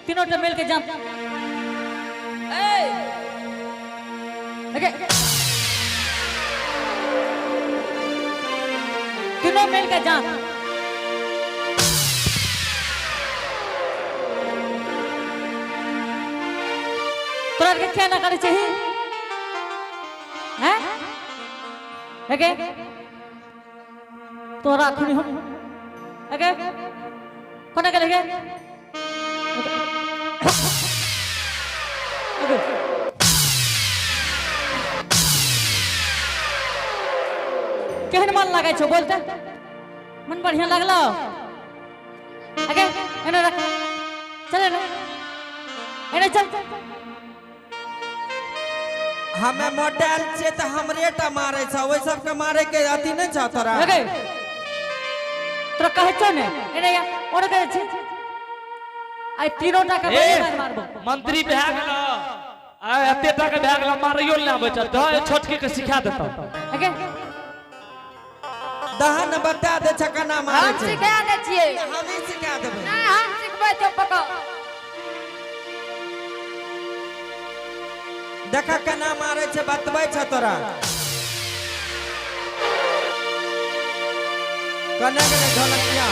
तीनों टे मिल के जंप तीनों मिल के जंप तोरा के क्या ना करे चाहिए हैं ओके तोरा खुनी हम ओके कोना के लगे केहन मन लागे छो बोलते मन बढ़िया लगलो ओके एने रख चले ना एने चल हमें मॉडल से तो हमरे टा मारे छ ओइ सब के मारे के अति नहीं छ तोरा ओके तोरा कहे छो ने एने या ओने करे छी आई तीनों टा के मार मारबो मंत्री भए गेलो आ एते टा के भए गेलो मारियो ले आबै छ त छोटके के सिखा देता ओके दहन बता दे छ कना मारे हम छ सिखा दे छिए हम ही सिखा देबै नहीं हम सिखबै तो पको देखा कना मारे छ बतबै छ तोरा कना के ढोलकिया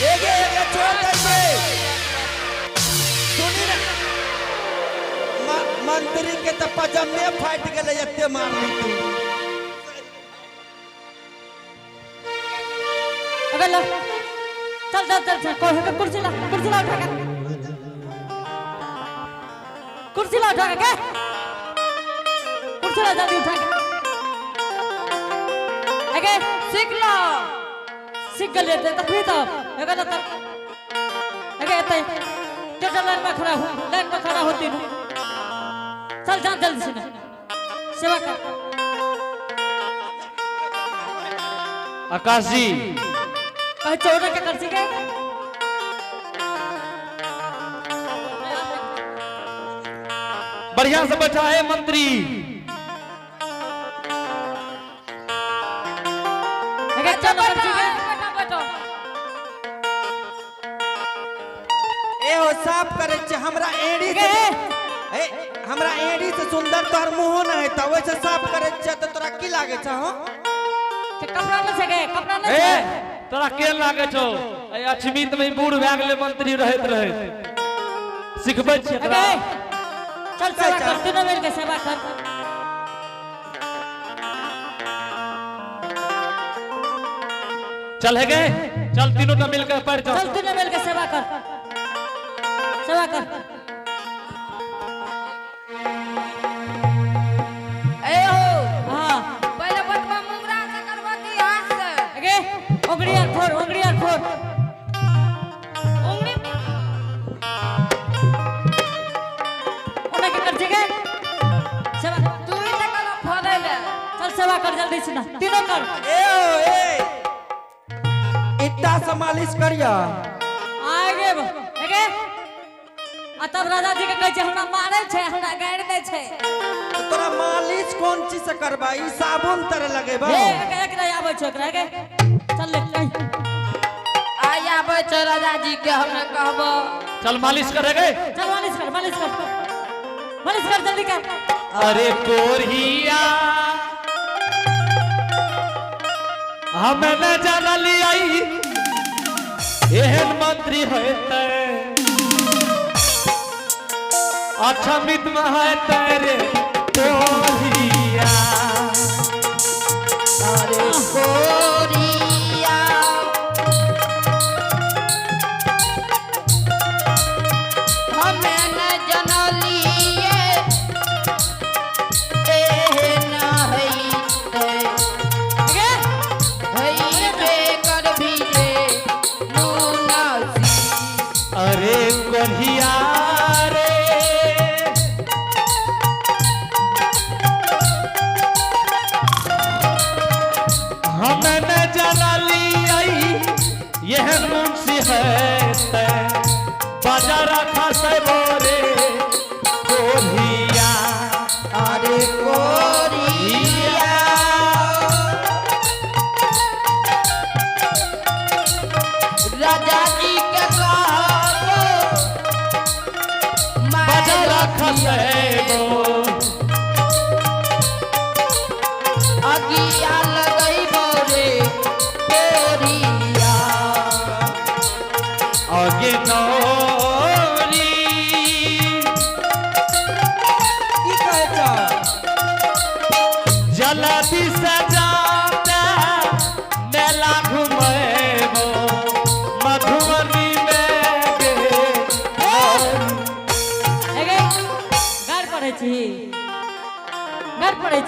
एक छोड़ दे छे सुनी ना मंत्री के त पजमे फाट गेले एते मारली तू अबे लो चल चल चल कोई है कुर्सी ला उठा के कुर्सी ला उठा के कुर्सी ला जल्दी उठा के आगे सीख गले ते तभी तो एगा न तक आगे एते टोटल लाइन में खड़ा होती हूं चल जा जल्दी से सेवा कर आकाश जी कहे चौड़ा के कर सके बढ़िया से बैठा है मंत्री अच्छा कर सके बैठो एहो साफ करे छ हमरा एड़ी से हमरा एड़ी से सुंदर तोहर मुंह न है त वैसे साफ करे छ त तोरा की लागे छ हो कपड़ा न सके कपड़ा न ए तोरा के लागे छौ ए अछमीत में बूढ़ भए गेले मंत्री रहे सिखबै छी एकरा चल सेवा कर तीनों मिल के सेवा कर चल है गए चल तीनों टा मिलकर पैर चल चल तीनों मिल के सेवा कर ए हो हां पहले बटवा मुंगरा से करबो की हाथ से आगे उंगली फोड़ उंगली उन्हें के कर सके सेवा तू ही तो करो फोड़े ले चल सेवा कर जल्दी से ना तीनों कर ए इतना से मालिश करिया आगे आगे आ तब राजा जी के कहै छै हमरा मारै छै हमरा गाड़ दै छै तो तोरा मालिश कौन चीज से करबा ई साबुन तरे लगेबा ए एक नहीं आबै छै एकरा आगे चल ले कहीं आई आबै छै राजा जी के हमे कहबो चल मालिश करेगे चल मालिश कर जल्दी कर अरे कोरिया हमें न जानली आई एहन मंत्री होते अच्छा मित में है तेरे कोरिया अरे कोरिया हमें न जनलिए एहन हईते आगे हई बेकर भी रे मुनासी अरे कोरिया रे हमें न जानली आई एहन मुंशी है बाजार खासे बोरे कोरिया अरे कोरिया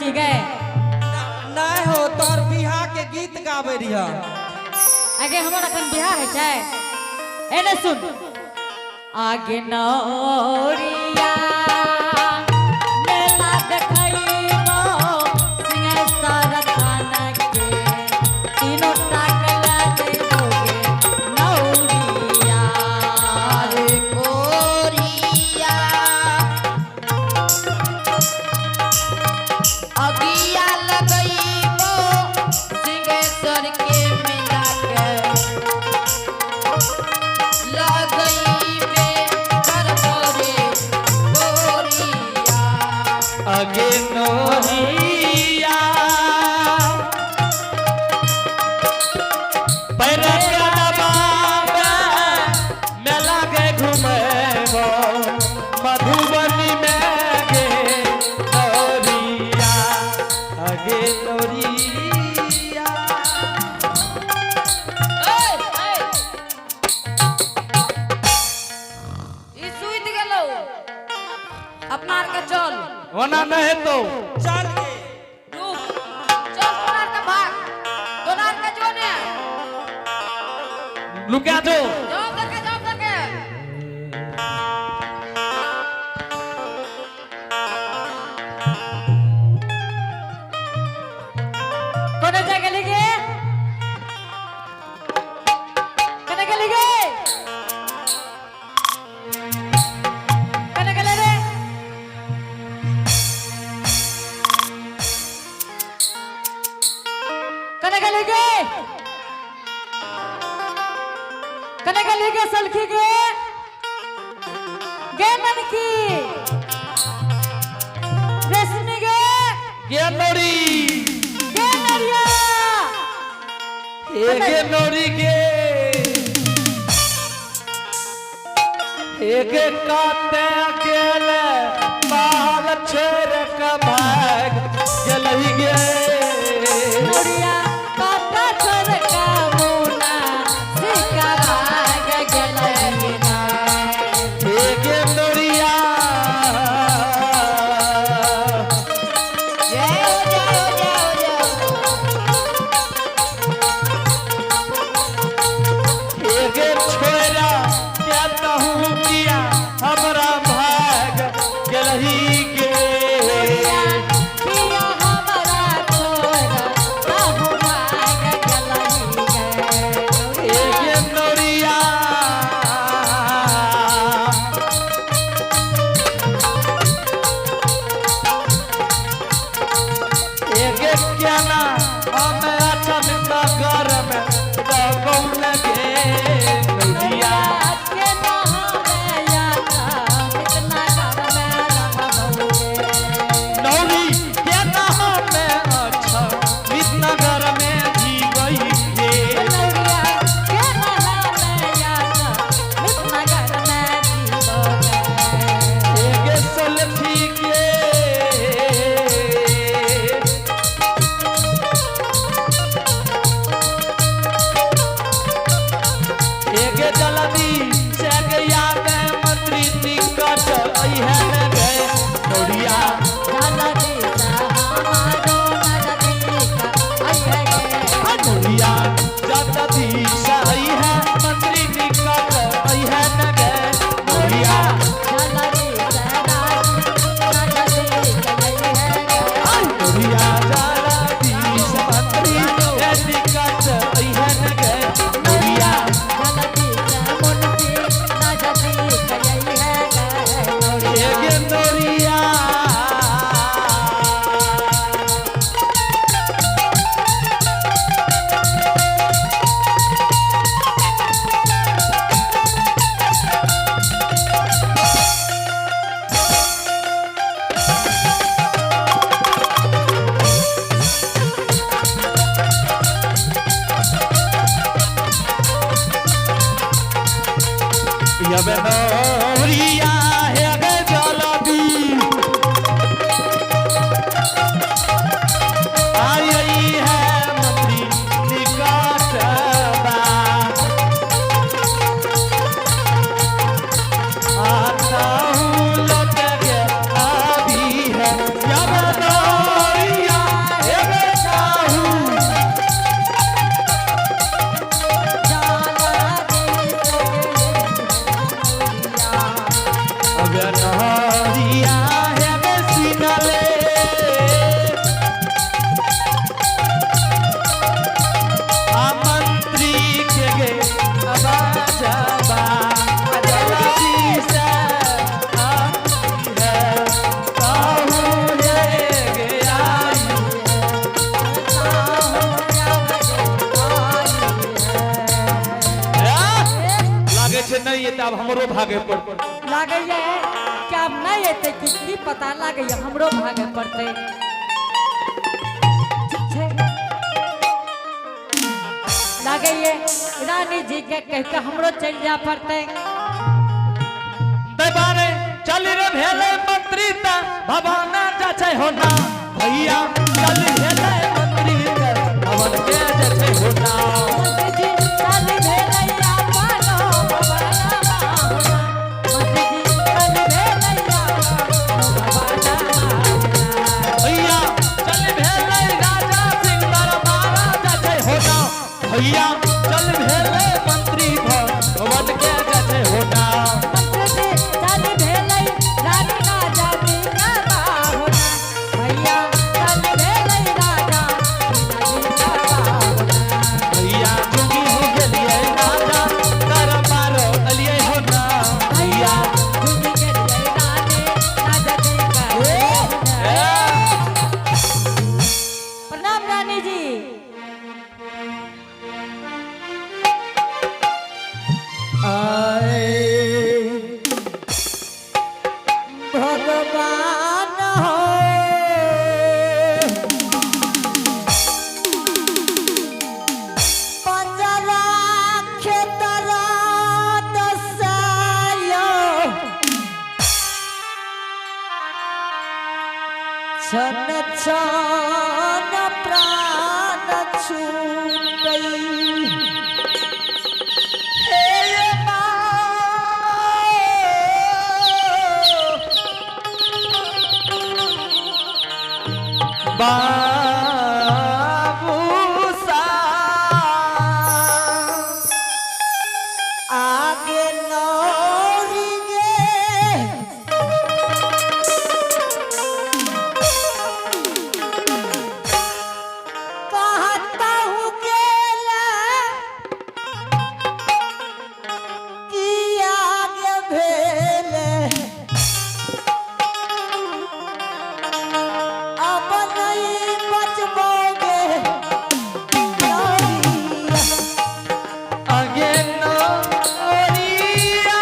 रही गए नहीं हो तोर बिहार के गीत गावे रिया आगे हमारा अखन बियाह है चाहे एने सुन आगे नौरिया मेला देखइबो सिंहेश्वर थाना के तीनों टाकला देबोगे नौरिया अरे कोरिया अगिया लगइबो सिंहेश्वर के मेला के लगइबे करबोरे कोरिया अगे नोरिया पैरा कदबाबे मेला के घुमेबो मधुबनी में गे नोरिया अगे नोरिया ई सुइत गेलो अपना आर के चल वना नहीं तो चल के रुक चल तोनार के भाग तोनार के जो ने लुका दो जाओ करके कोने जाके लिखे कने के लिखे कने के ले रे कने के लिखे कने के लिखे सलखी गे ननकी रेशमी गे ये नोरी गे नरिया एगे नोरी के एगे काटे अकेले बाल छोड़ के भाग चलही गे नोरिया काटा छोड़ का मुना सिका भाग गेलई ना एगे नोरिया एगे छोरा क्या कहूँ किया हमरा भाग चलही गे पिया हमारा छोरा काहू भाग गेलई गे एगे नोरिया एगे क्या ना हमें अच्छा मिलता घर में तो लगे नोरिया के नहावे या इतना घर में रहबोगे नौरी क्या ना हमें अच्छा इतना घर में जीवई गे नोरिया के नहावे या इतना घर में जीवोगे एगे सोलठी के एगे जल्दी से गया के मंत्री टिकट है न गए नोरिया जाला देता हमारो नजदीक आइए गे नोरिया जल्दी सही है मंत्री टिकट है न गए नोरिया जाला देता नजदीक आइए गे नोरिया जल्दी से मंत्री टिकट है न गए नोरिया जाला देता मुन्सी नजदीक आइए गे एगे नोरिया नहीं तो अब हमरो भागे पड़ लागे ये कि अब नहीं एते कि पता लागे ये हमरो भागे पड़ते लागे ये रानी जी के कह के हमरो चल जा पड़ते दरबारे चल रे भेले मंत्री ता भवाना जा छै होना भैया चल भेले मंत्री ता भवन के जा छै होना मंत्री जी चल भेलैया पालो भवाना होना मंत्री जी चल भेलैया भवाना भैया चल भेले राजा सिंह दरबारा जा छै होना भैया चल भेले मंत्री भवन के जा छै होना भैया चुगी हो गेलिए राजा दरबारो अलिए होना भैया प्रणाम रानी जी भगवान हो पंजरा खेतरा दसायो छन छन प्राण छूटई बाबू सा आगे नौरी गे कहता हूँ गेला कि आगे भेले अब नहीं बचबोगे नौरिया आगे नौरिया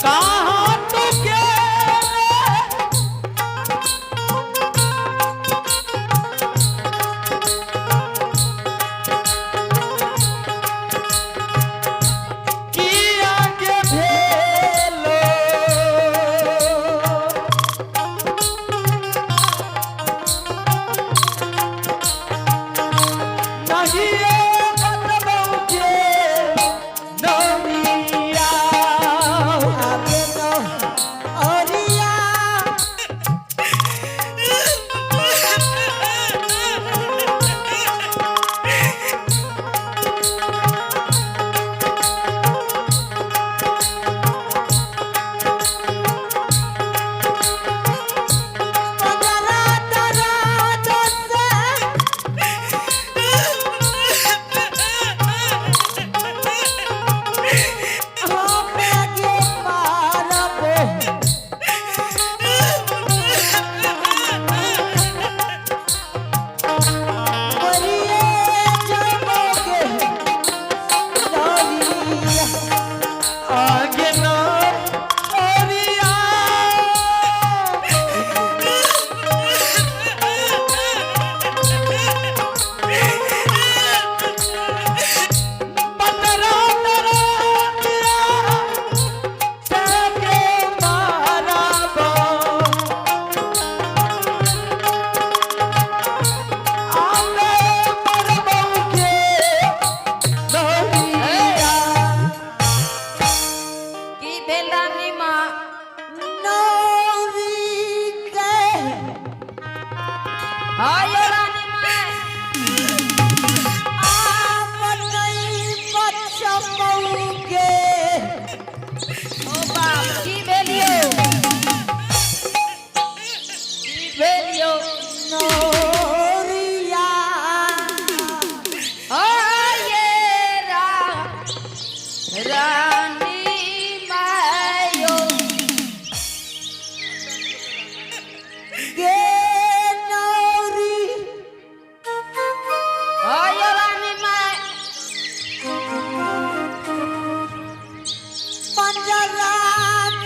कहाँ तू गेले कि आगे भेलो नहीं बतबोगे नौरिया आगे नौरिया पंजरा तरा दसा हम आगे मारबो मरिए जाओगे नौरिया आगे नौरिया पतरा तरा सके मारबो आगे मरबोगे नौरिया की भेल रानी माँ नौरी के हाय रानी माँ आप नहीं बचबोगे ओ बाप की भेलियो नौरिया हाय रानी मायो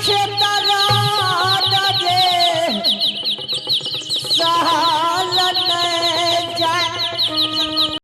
खेतर